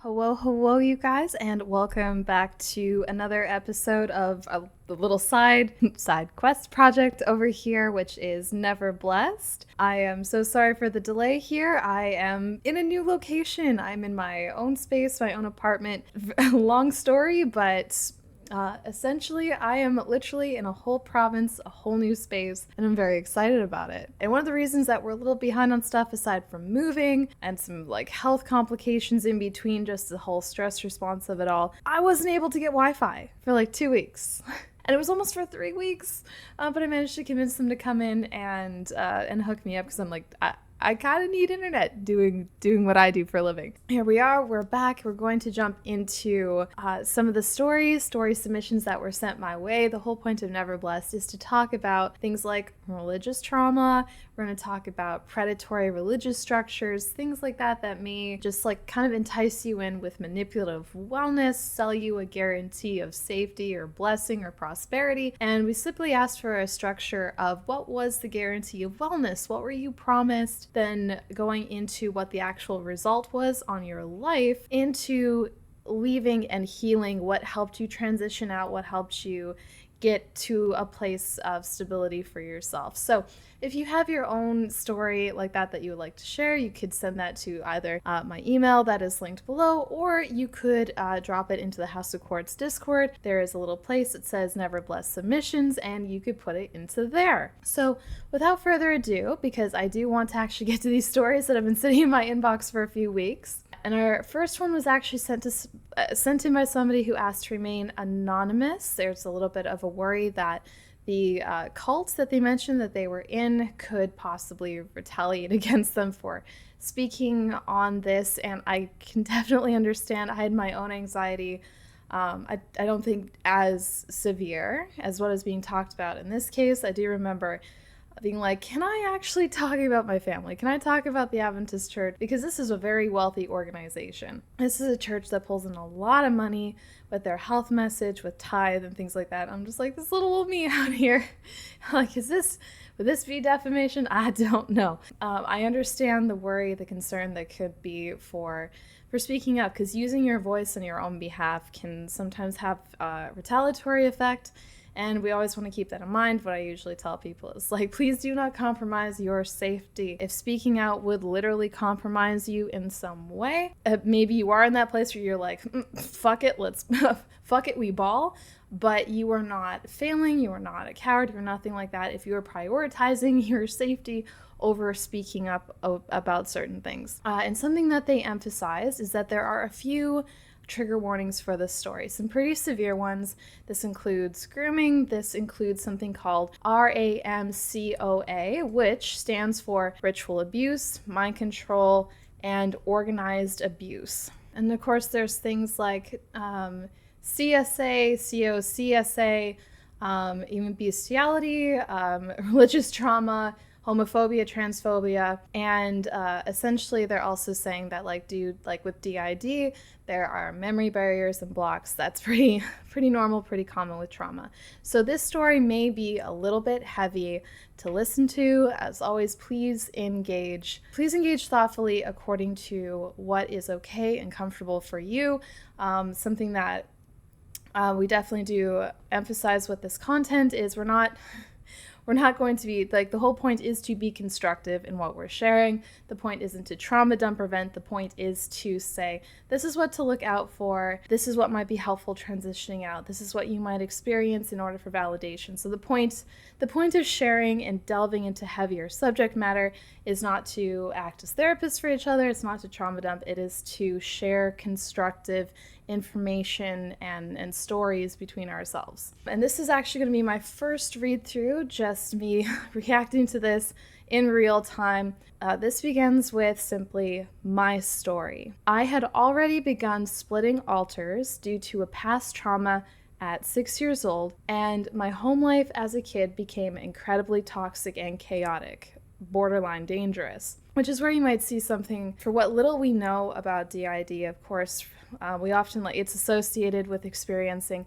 Hello, you guys, and welcome back to another episode of the little side quest project over here, which is Never Blessed. I am so sorry for the delay here. I am in a new location. I'm in my own space, my own apartment. Long story, but essentially, I am literally in a whole province, a whole new space, and I'm very excited about it. And one of the reasons that we're a little behind on stuff, aside from moving and some health complications in between, just the whole stress response of it all, I wasn't able to get Wi-Fi for 2 weeks. And it was almost for 3 weeks, but I managed to convince them to come in and hook me up because I'm I kind of need internet doing what I do for a living. Here we are, we're back. We're going to jump into some of the story submissions that were sent my way. The whole point of Never Blessed is to talk about things like religious trauma. We're going to talk about predatory religious structures, things like that may just kind of entice you in with manipulative wellness, sell you a guarantee of safety or blessing or prosperity. And we simply asked for a structure of what was the guarantee of wellness? What were you promised? Then going into what the actual result was on your life, into leaving and healing, what helped you transition out, what helped you get to a place of stability for yourself. So if you have your own story like that you would like to share, you could send that to either my email that is linked below, or you could drop it into the House of Quartz Discord. There is a little place that says Never Blessed Submissions, and you could put it into there. So without further ado, because I do want to actually get to these stories that have been sitting in my inbox for a few weeks, and our first one was actually sent in by somebody who asked to remain anonymous. There's a little bit of a worry that the cult that they mentioned that they were in could possibly retaliate against them for speaking on this, and I can definitely understand. I had my own anxiety. I don't think as severe as what is being talked about in this case. I do remember being can I actually talk about my family? Can I talk about the Adventist Church? Because this is a very wealthy organization. This is a church that pulls in a lot of money with their health message, with tithe and things like that. I'm just this little old me out here. Would this be defamation? I don't know. I understand the worry, the concern that could be for speaking up, because using your voice on your own behalf can sometimes have a retaliatory effect. And we always want to keep that in mind. What I usually tell people is please do not compromise your safety. If speaking out would literally compromise you in some way, maybe you are in that place where you're fuck it, fuck it, we ball. But you are not failing, you are not a coward, you're nothing like that if you are prioritizing your safety over speaking up about certain things. And something that they emphasize is that there are a few trigger warnings for this story, some pretty severe ones. This includes grooming. This includes something called RAMCOA, which stands for ritual abuse, mind control, and organized abuse. And of course there's things like CSA, COCSA, even bestiality, religious trauma, homophobia, transphobia, and essentially they're also saying that with DID, there are memory barriers and blocks. That's pretty normal, pretty common with trauma. So this story may be a little bit heavy to listen to. As always, please engage thoughtfully according to what is okay and comfortable for you. Something that we definitely do emphasize with this content is we're not going to be, the whole point is to be constructive in what we're sharing. The point isn't to trauma dump prevent. The point is to say, this is what to look out for. This is what might be helpful transitioning out. This is what you might experience in order for validation. So the point of sharing and delving into heavier subject matter is not to act as therapists for each other. It's not to trauma dump. It is to share constructive information and stories between ourselves. And this is actually going to be my first read through, just me reacting to this in real time. This begins with simply my story. I had already begun splitting altars due to a past trauma at 6 years old, and my home life as a kid became incredibly toxic and chaotic, borderline dangerous, which is where you might see something. For what little we know about DID, of course, we often it's associated with experiencing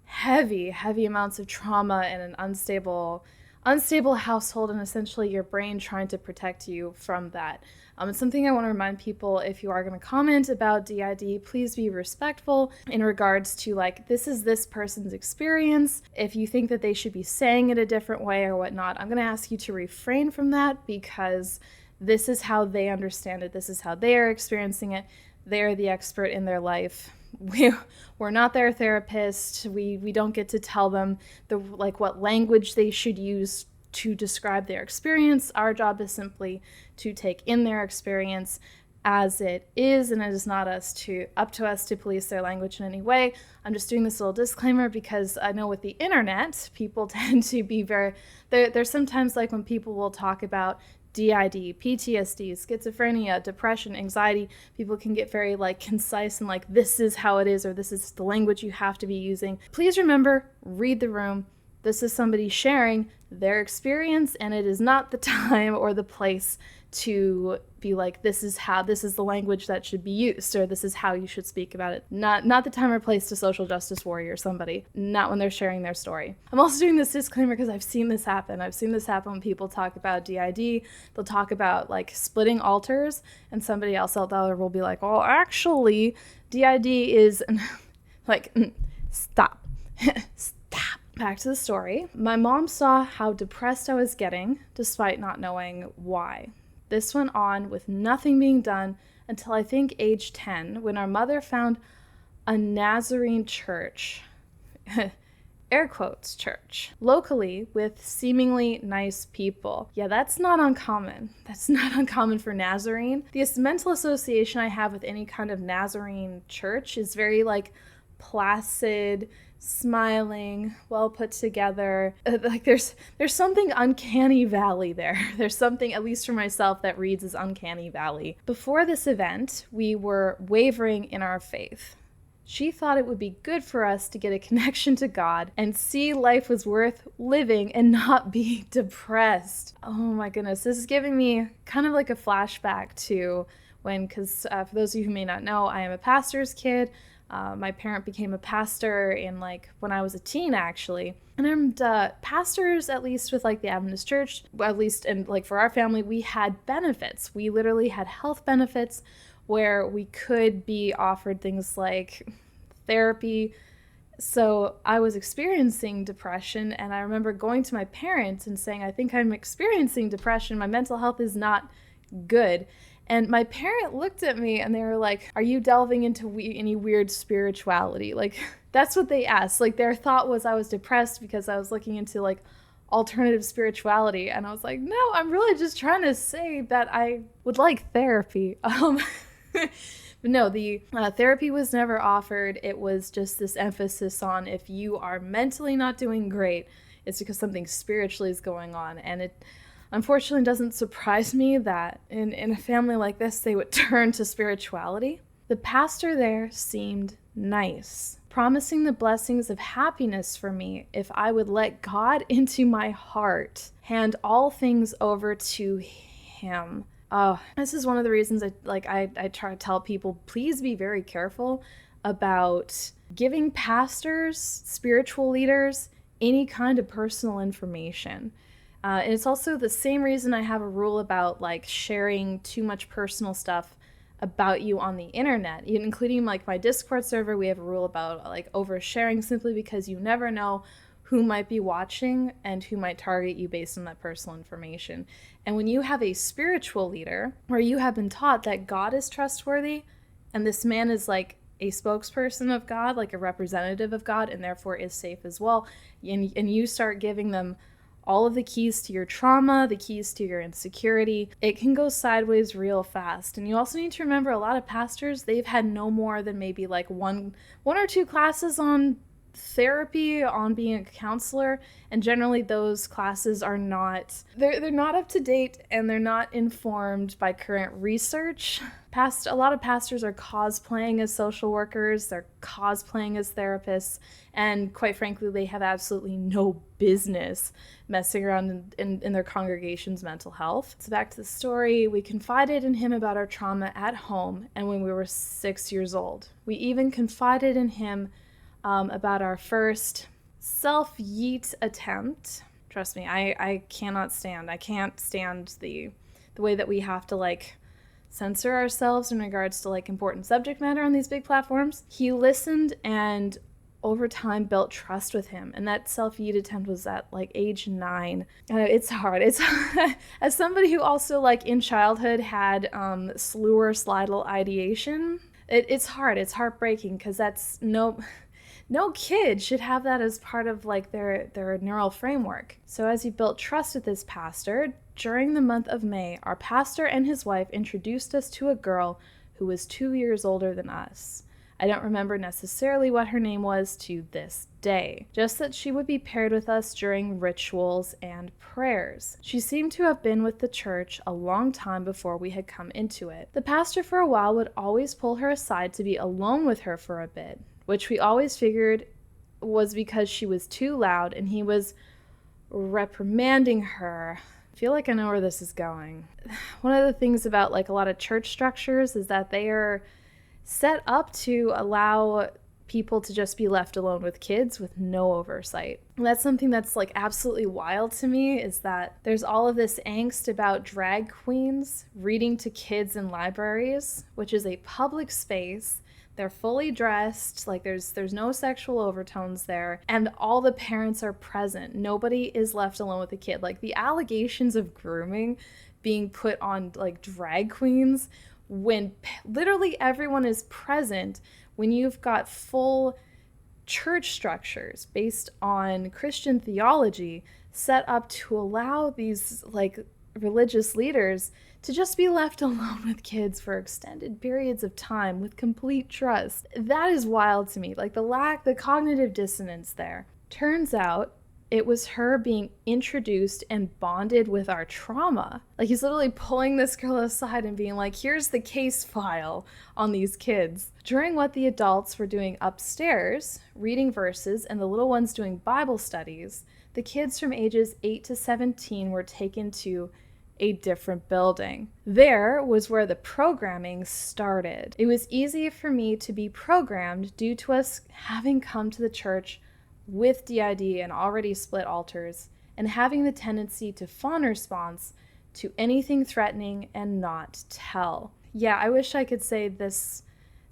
heavy amounts of trauma and an unstable unstable household and essentially your brain trying to protect you from that. It's something I want to remind people, if you are going to comment about DID, please be respectful in regards to like, this is this person's experience. If you think that they should be saying it a different way or whatnot, I'm going to ask you to refrain from that, because this is how they understand it. This is how they are experiencing it. They're the expert in their life. We're not their therapist. We don't get to tell them what language they should use to describe their experience. Our job is simply to take in their experience as it is, and it is not up to us to police their language in any way. I'm just doing this little disclaimer because I know with the internet, people tend to be there's sometimes like when people will talk about DID, PTSD, schizophrenia, depression, anxiety, people can get very concise and this is how it is, or this is the language you have to be using. Please remember, read the room. This is somebody sharing their experience, and it is not the time or the place to be like, this is the language that should be used, or this is how you should speak about it. Not the time or place to social justice warrior somebody, not when they're sharing their story. I'm also doing this disclaimer because I've seen this happen. I've seen this happen when people talk about DID. They'll talk about splitting altars, and somebody else out there will be like, well, actually, DID is stop. Stop. Back to the story. My mom saw how depressed I was getting, despite not knowing why. This went on with nothing being done until I think age 10, when our mother found a Nazarene church, air quotes church, locally with seemingly nice people. Yeah, that's not uncommon. That's not uncommon for Nazarene. The mental association I have with any kind of Nazarene church is very placid, smiling, well put together. There's something uncanny valley there. There's something, at least for myself, that reads as uncanny valley. Before this event, we were wavering in our faith. She thought it would be good for us to get a connection to God and see life was worth living and not be depressed. Oh my goodness, this is giving me kind of like a flashback to because for those of you who may not know, I am a pastor's kid. My parent became a pastor in when I was a teen, actually. And pastors, at least with the Adventist church, at least, and for our family, we had benefits. We literally had health benefits where we could be offered things like therapy. So I was experiencing depression, and I remember going to my parents and saying, I think I'm experiencing depression. My mental health is not good. And my parent looked at me and they were like, are you delving into any weird spirituality? That's what they asked. Their thought was I was depressed because I was looking into alternative spirituality. And I was like, no, I'm really just trying to say that I would like therapy. But no, the therapy was never offered. It was just this emphasis on, if you are mentally not doing great, it's because something spiritually is going on. And it unfortunately doesn't surprise me that in a family like this, they would turn to spirituality. The pastor there seemed nice, promising the blessings of happiness for me if I would let God into my heart, hand all things over to him. This is one of the reasons I try to tell people, please be very careful about giving pastors, spiritual leaders, any kind of personal information. And it's also the same reason I have a rule about sharing too much personal stuff about you on the internet, including my Discord server. We have a rule about oversharing, simply because you never know who might be watching and who might target you based on that personal information. And when you have a spiritual leader where you have been taught that God is trustworthy and this man is a spokesperson of God, a representative of God, and therefore is safe as well, and you start giving them all of the keys to your trauma, the keys to your insecurity, it can go sideways real fast. And you also need to remember, a lot of pastors, they've had no more than maybe one or two classes on therapy, on being a counselor, and generally those classes are not, they're not up to date, and they're not informed by current research. A lot of pastors are cosplaying as social workers, they're cosplaying as therapists, and quite frankly, they have absolutely no business messing around in their congregation's mental health. So back to the story, we confided in him about our trauma at home and when we were 6 years old. We even confided in him about our first self-yeet attempt. Trust me, I can't stand the way that we have to like censor ourselves in regards to like important subject matter on these big platforms. He listened and over time built trust with him, and that self-eat attempt was at like age 9. It's hard. It's as somebody who also like in childhood had slur slidal ideation, it's hard. It's heartbreaking because that's no kid should have that as part of like their neural framework. So as he built trust with his pastor, during the month of May, our pastor and his wife introduced us to a girl who was 2 years older than us. I don't remember necessarily what her name was to this day, just that she would be paired with us during rituals and prayers. She seemed to have been with the church a long time before we had come into it. The pastor for a while would always pull her aside to be alone with her for a bit, which we always figured was because she was too loud and he was reprimanding her. I feel like I know where this is going. One of the things about like a lot of church structures is that they are set up to allow people to just be left alone with kids with no oversight. And that's something that's like absolutely wild to me, is that there's all of this angst about drag queens reading to kids in libraries, which is a public space. They're fully dressed, like there's no sexual overtones there, and all the parents are present. Nobody is left alone with the kid. Like the allegations of grooming being put on like drag queens when literally everyone is present, when you've got full church structures based on Christian theology set up to allow these like religious leaders to just be left alone with kids for extended periods of time with complete trust. That is wild to me. Like the cognitive dissonance there. Turns out it was her being introduced and bonded with our trauma. Like he's literally pulling this girl aside and being like, here's the case file on these kids. During what the adults were doing upstairs, reading verses, and the little ones doing Bible studies, the kids from ages 8 to 17 were taken to a different building. There was where the programming started. It was easy for me to be programmed due to us having come to the church with DID and already split altars, and having the tendency to fawn response to anything threatening and not tell. Yeah, I wish I could say this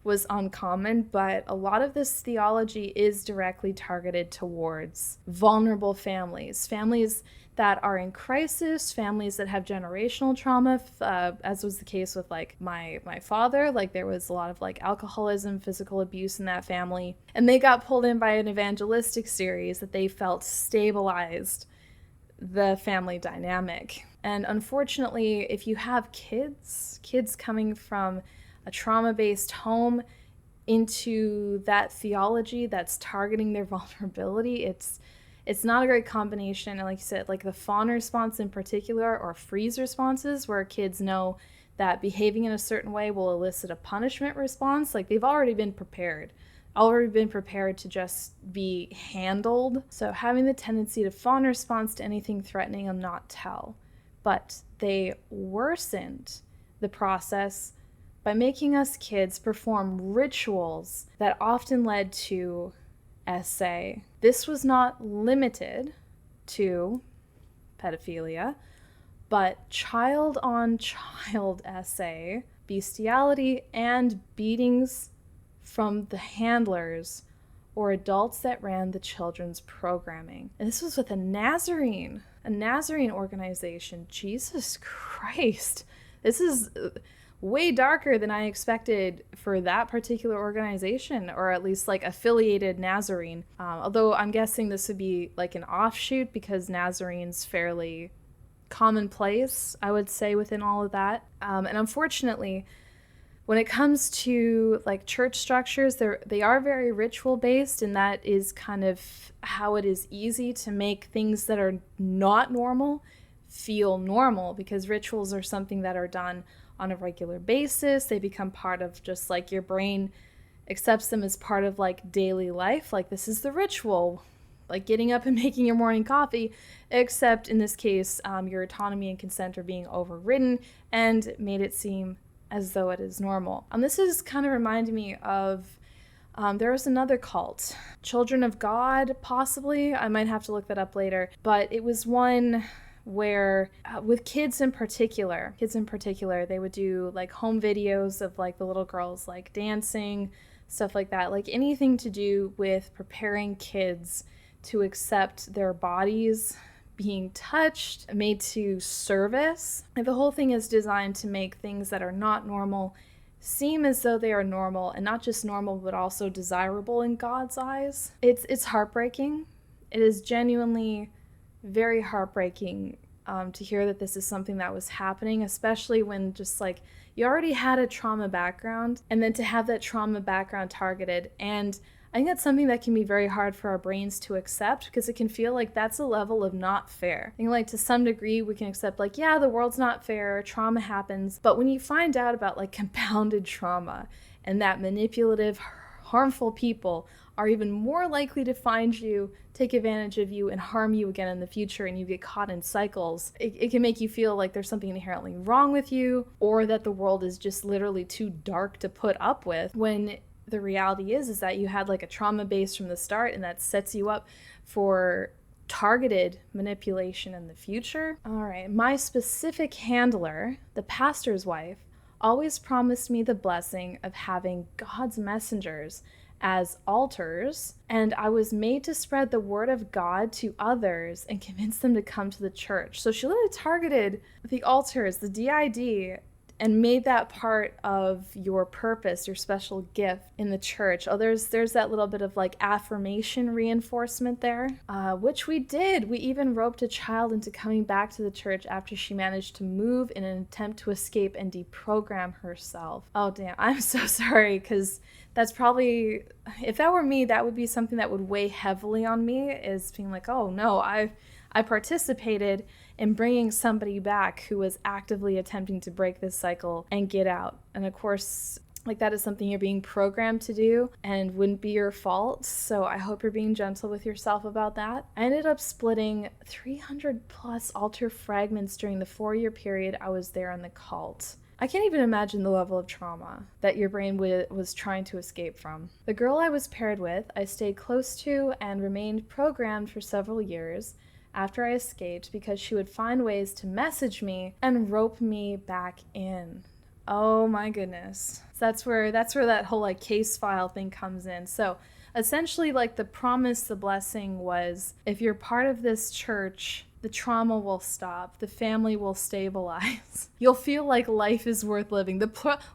was uncommon, but a lot of this theology is directly targeted towards vulnerable families that are in crisis, families that have generational trauma, as was the case with like my father. Like there was a lot of like alcoholism, physical abuse in that family, and they got pulled in by an evangelistic series that they felt stabilized the family dynamic. And unfortunately, if you have kids coming from a trauma-based home into that theology that's targeting their vulnerability, it's not a great combination. And like you said, like the fawn response in particular, or freeze responses, where kids know that behaving in a certain way will elicit a punishment response, like they've already been prepared to just be handled. So having the tendency to fawn response to anything threatening and not tell. But they worsened the process by making us kids perform rituals that often led to SA. This was not limited to pedophilia, but child-on-child SA, bestiality, and beatings from the handlers or adults that ran the children's programming. And this was with a Nazarene organization. Jesus Christ. This is way darker than I expected for that particular organization, or at least like affiliated Nazarene. Although I'm guessing this would be like an offshoot, because Nazarene's fairly commonplace, I would say, within all of that. And unfortunately, when it comes to like church structures, they are very ritual based, and that is kind of how it is easy to make things that are not normal feel normal, because rituals are something that are done on a regular basis. They become part of, just like your brain accepts them as part of like daily life. Like this is the ritual, like getting up and making your morning coffee, except in this case, your autonomy and consent are being overridden and made it seem as though it is normal. This is kind of reminding me of There was another cult, Children of God, possibly. I might have to look that up later. But it was one where with kids in particular, they would do like home videos of like the little girls like dancing, stuff like that, like anything to do with preparing kids to accept their bodies being touched, made to service. And the whole thing is designed to make things that are not normal seem as though they are normal, and not just normal but also desirable in God's eyes. It's heartbreaking. It is genuinely very heartbreaking to hear that this is something that was happening, especially when just like you already had a trauma background, and then to have that trauma background targeted. And I think that's something that can be very hard for our brains to accept, because it can feel like that's a level of not fair. I think like to some degree we can accept like, yeah, the world's not fair, trauma happens. But when you find out about like compounded trauma and that manipulative, harmful people are even more likely to find you, take advantage of you, and harm you again in the future, and you get caught in cycles, it can make you feel like there's something inherently wrong with you, or that the world is just literally too dark to put up with, when the reality is that you had like a trauma base from the start, and that sets you up for targeted manipulation in the future. All right, my specific handler, the pastor's wife, always promised me the blessing of having God's messengers as altars, and I was made to spread the word of God to others and convince them to come to the church. So she literally targeted the altars, the DID, and made that part of your purpose, your special gift in the church. Oh, there's that little bit of like affirmation reinforcement there, which we did. We even roped a child into coming back to the church after she managed to move in an attempt to escape and deprogram herself. Oh, damn. I'm so sorry, because that's probably, if that were me, that would be something that would weigh heavily on me, is being like, oh no, I participated in bringing somebody back who was actively attempting to break this cycle and get out. And of course, like that is something you're being programmed to do and wouldn't be your fault. So I hope you're being gentle with yourself about that. I ended up splitting 300 plus altar fragments during the 4-year period I was there in the cult. I can't even imagine the level of trauma that your brain was trying to escape from. The girl I was paired with, I stayed close to and remained programmed for several years after I escaped, because she would find ways to message me and rope me back in. Oh my goodness. So that's where that whole like case file thing comes in. So essentially, like the promise, the blessing was, if you're part of this church, the trauma will stop, the family will stabilize. You'll feel like life is worth living.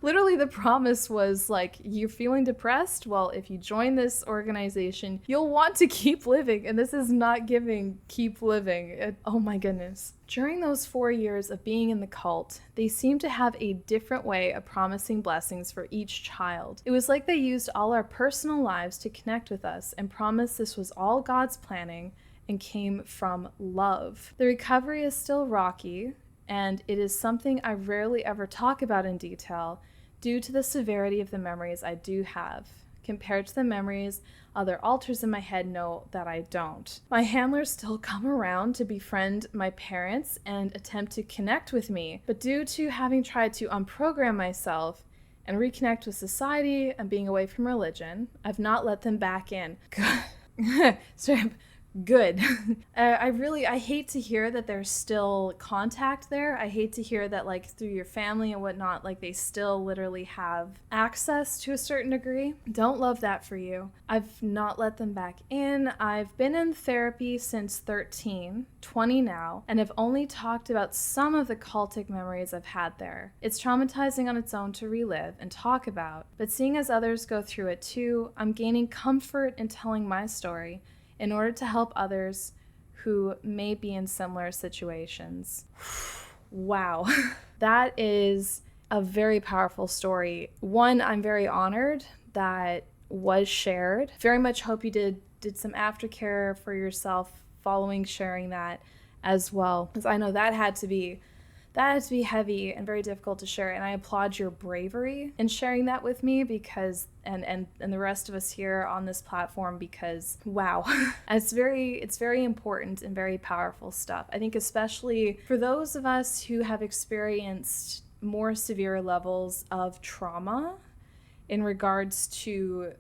Literally the promise was like, you're feeling depressed? Well, if you join this organization, you'll want to keep living. And this is not giving keep living. Oh my goodness. During those 4 years of being in the cult, they seemed to have a different way of promising blessings for each child. It was like they used all our personal lives to connect with us and promised this was all God's planning and came from love. The recovery is still rocky, and it is something I rarely ever talk about in detail due to the severity of the memories I do have, compared to the memories other altars in my head know that I don't. My handlers still come around to befriend my parents and attempt to connect with me, but due to having tried to unprogram myself and reconnect with society and being away from religion, I've not let them back in. Good. I hate to hear that there's still contact there. I hate to hear that like through your family and whatnot, like they still literally have access to a certain degree. Don't love that for you. I've not let them back in. I've been in therapy since 13, 20 now, and have only talked about some of the cultic memories I've had there. It's traumatizing on its own to relive and talk about, but seeing as others go through it too, I'm gaining comfort in telling my story in order to help others who may be in similar situations. Wow. That is a very powerful story. One, I'm very honored that was shared. Very much hope you did some aftercare for yourself following sharing that as well, because I know that had to be heavy and very difficult to share, and I applaud your bravery in sharing that with me, because and the rest of us here on this platform, because wow. it's very important and very powerful stuff. I think especially for those of us who have experienced more severe levels of trauma in regards to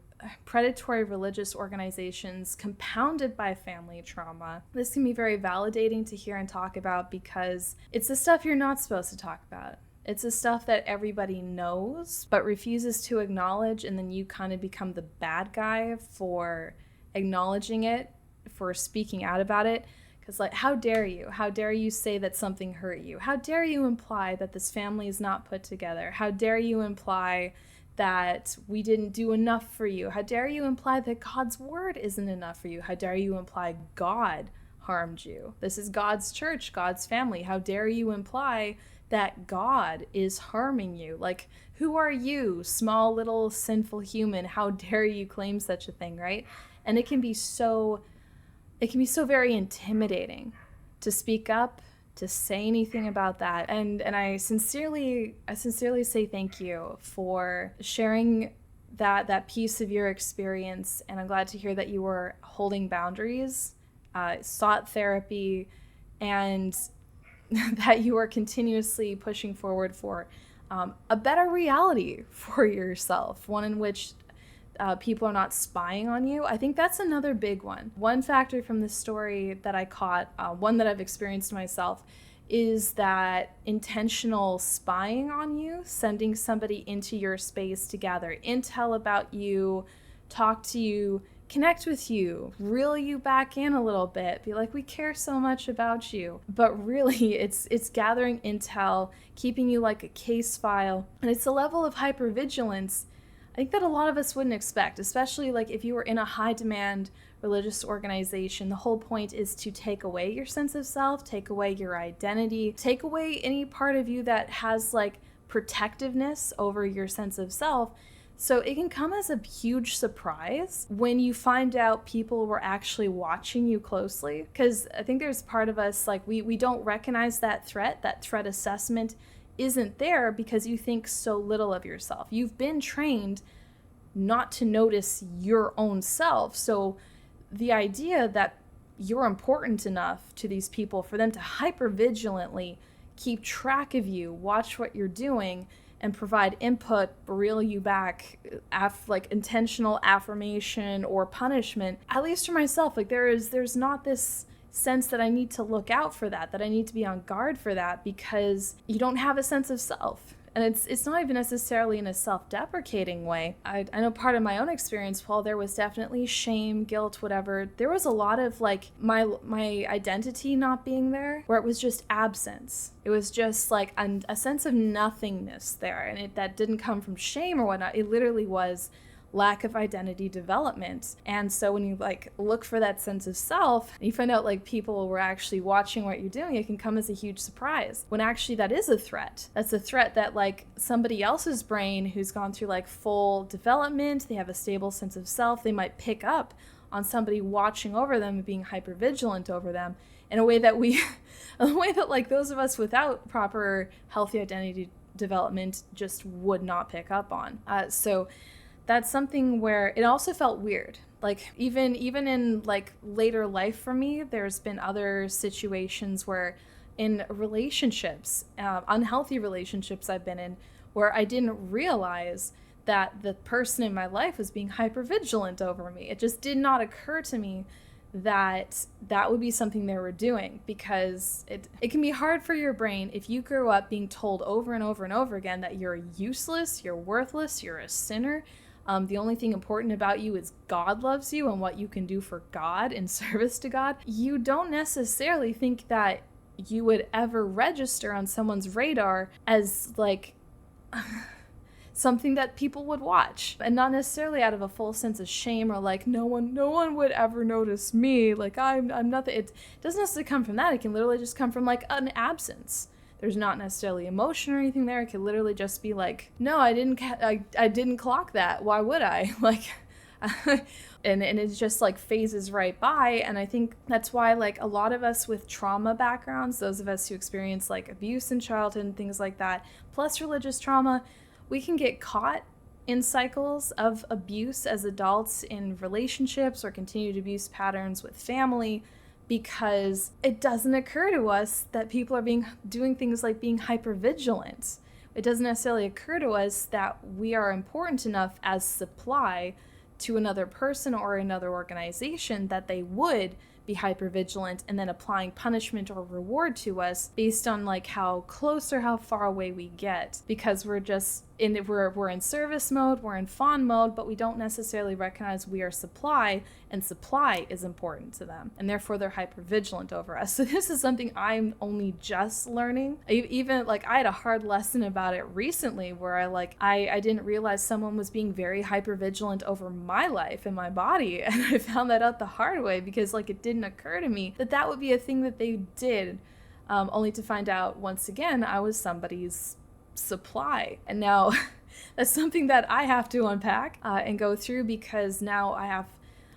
predatory religious organizations compounded by family trauma. This can be very validating to hear and talk about because it's the stuff you're not supposed to talk about. It's the stuff that everybody knows but refuses to acknowledge, and then you kind of become the bad guy for acknowledging it, for speaking out about it. Because, like, how dare you? How dare you say that something hurt you? How dare you imply that this family is not put together? How dare you imply that we didn't do enough for you? How dare you imply that God's word isn't enough for you? How dare you imply God harmed you? This is God's church, God's family. How dare you imply that God is harming you? Like, who are you, small little sinful human? How dare you claim such a thing, right? And it can be so very intimidating to speak up, to say anything about that. And I sincerely say thank you for sharing that piece of your experience. And I'm glad to hear that you were holding boundaries, sought therapy, and that you are continuously pushing forward for a better reality for yourself, one in which people are not spying on you. I think that's another big one. One factor from this story that I caught, one that I've experienced myself, is that intentional spying on you, sending somebody into your space to gather intel about you, talk to you, connect with you, reel you back in a little bit, be like, we care so much about you. But really, it's gathering intel, keeping you like a case file, and it's a level of hypervigilance I think that a lot of us wouldn't expect, especially like if you were in a high demand religious organization. The whole point is to take away your sense of self, take away your identity, take away any part of you that has like protectiveness over your sense of self. So it can come as a huge surprise when you find out people were actually watching you closely. Because I think there's part of us, like we don't recognize that threat assessment isn't there because you think so little of yourself. You've been trained not to notice your own self. So the idea that you're important enough to these people for them to hypervigilantly keep track of you, watch what you're doing, and provide input, reel you back, like intentional affirmation or punishment, at least for myself, like there's not this sense that I need to look out for that I need to be on guard for that, because you don't have a sense of self. And it's not even necessarily in a self-deprecating way. I know part of my own experience, while there was definitely shame, guilt, whatever, there was a lot of like my identity not being there, where it was just absence. It was just like a sense of nothingness there. And that didn't come from shame or whatnot. It literally was lack of identity development. And so when you like look for that sense of self and you find out like people were actually watching what you're doing, it can come as a huge surprise when actually that is a threat. That's a threat that like somebody else's brain who's gone through like full development, they have a stable sense of self, they might pick up on somebody watching over them and being hypervigilant over them in a way that like those of us without proper healthy identity development just would not pick up on. So that's something where it also felt weird. Like even in like later life for me, there's been other situations where in relationships, unhealthy relationships I've been in, where I didn't realize that the person in my life was being hypervigilant over me. It just did not occur to me that would be something they were doing, because it can be hard for your brain if you grow up being told over and over and over again that you're useless, you're worthless, you're a sinner. The only thing important about you is God loves you and what you can do for God in service to God. You don't necessarily think that you would ever register on someone's radar as like something that people would watch, and not necessarily out of a full sense of shame or like no one would ever notice me, like I'm nothing. It doesn't necessarily come from that. It can literally just come from like an absence. There's not necessarily emotion or anything there. It could literally just be like, no, I didn't clock that. Why would I? Like, and it just like phases right by. And I think that's why like a lot of us with trauma backgrounds, those of us who experience like abuse in childhood and things like that, plus religious trauma, we can get caught in cycles of abuse as adults in relationships or continued abuse patterns with family, because it doesn't occur to us that people are doing things like being hypervigilant. It doesn't necessarily occur to us that we are important enough as supply to another person or another organization that they would be hypervigilant and then applying punishment or reward to us based on like how close or how far away we get, because we're in service mode, we're in fawn mode, but we don't necessarily recognize we are supply, and supply is important to them, and therefore they're hypervigilant over us. So this is something I'm only just learning. Even like I had a hard lesson about it recently where I didn't realize someone was being very hypervigilant over my life and my body, and I found that out the hard way because like it didn't occur to me that would be a thing that they did, only to find out once again I was somebody's supply. And now that's something that I have to unpack and go through, because now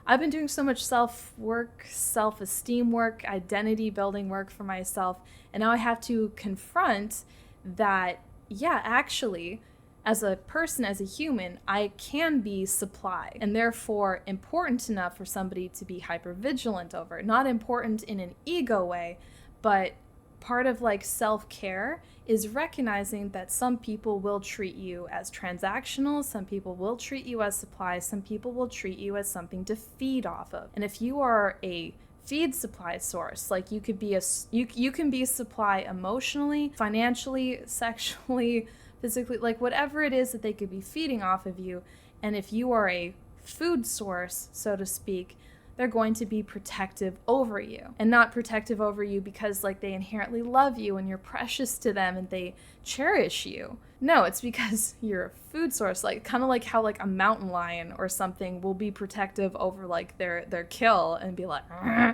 I've been doing so much self-work, self-esteem work, identity building work for myself, and now I have to confront that, yeah, actually, as a person, as a human, I can be supply, and therefore important enough for somebody to be hypervigilant over. Not important in an ego way, but part of like self-care is recognizing that some people will treat you as transactional, some people will treat you as supply, some people will treat you as something to feed off of. And if you are a feed supply source, like you could be you can be supply emotionally, financially, sexually, physically, like whatever it is that they could be feeding off of you. And if you are a food source, so to speak, they're going to be protective over you, and not protective over you because like they inherently love you and you're precious to them and they cherish you. No, it's because you're a food source, like kind of like how like a mountain lion or something will be protective over like their kill and be like,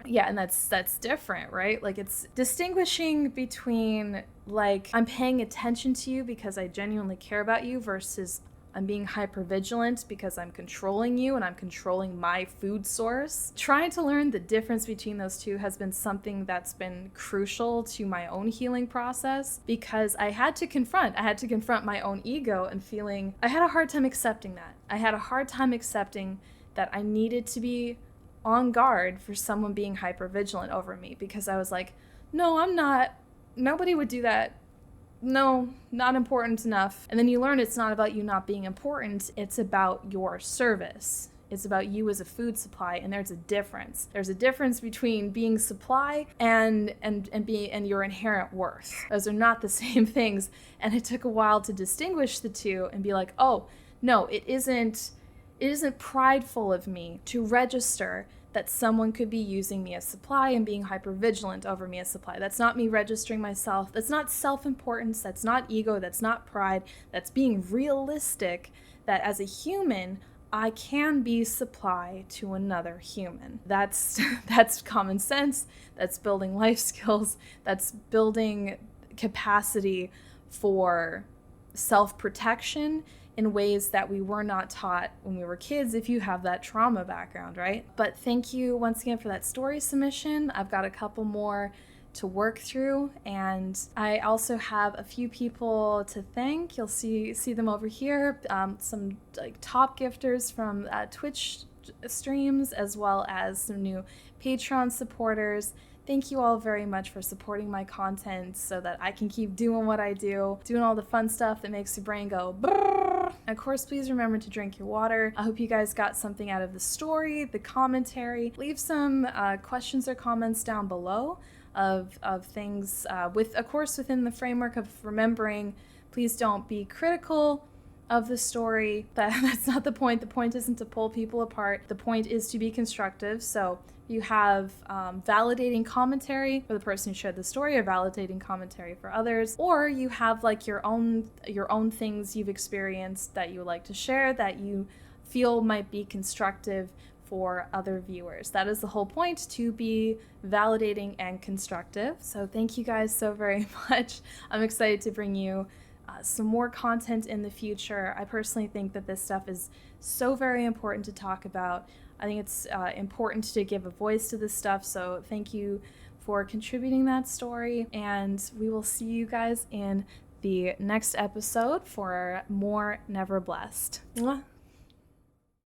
yeah, and that's different, right? Like it's distinguishing between like I'm paying attention to you because I genuinely care about you versus I'm being hypervigilant because I'm controlling you and I'm controlling my food source. Trying to learn the difference between those two has been something that's been crucial to my own healing process, because I had to confront my own ego and feeling, I had a hard time accepting that. I had a hard time accepting that I needed to be on guard for someone being hypervigilant over me, because I was like, no, I'm not. Nobody would do that. No, not important enough. And then you learn it's not about you not being important, it's about your service. It's about you as a food supply, and there's a difference. There's a difference between being supply and your inherent worth. Those are not the same things. And it took a while to distinguish the two and be like, oh, no, it isn't prideful of me to register that someone could be using me as supply and being hypervigilant over me as supply. That's not me registering myself. That's not self-importance. That's not ego. That's not pride. That's being realistic that as a human, I can be supply to another human. That's common sense. That's building life skills. That's building capacity for self-protection in ways that we were not taught when we were kids, if you have that trauma background, right? But thank you once again for that story submission. I've got a couple more to work through, and I also have a few people to thank. You'll see them over here. Some like top gifters from Twitch streams, as well as some new Patreon supporters. Thank you all very much for supporting my content so that I can keep doing what I do, doing all the fun stuff that makes your brain go brrr. And of course, please remember to drink your water. I hope you guys got something out of the story, the commentary. Leave some questions or comments down below of things within the framework of remembering, please don't be critical of the story. That's not the point. The point isn't to pull people apart. The point is to be constructive. So you have validating commentary for the person who shared the story, or validating commentary for others, or you have like your own things you've experienced that you would like to share that you feel might be constructive for other viewers. That is the whole point, to be validating and constructive. So thank you guys so very much. I'm excited to bring you some more content in the future. I personally think that this stuff is so very important to talk about. I think it's important to give a voice to this stuff, so thank you for contributing that story, and we will see you guys in the next episode for more Never Blessed. Mwah.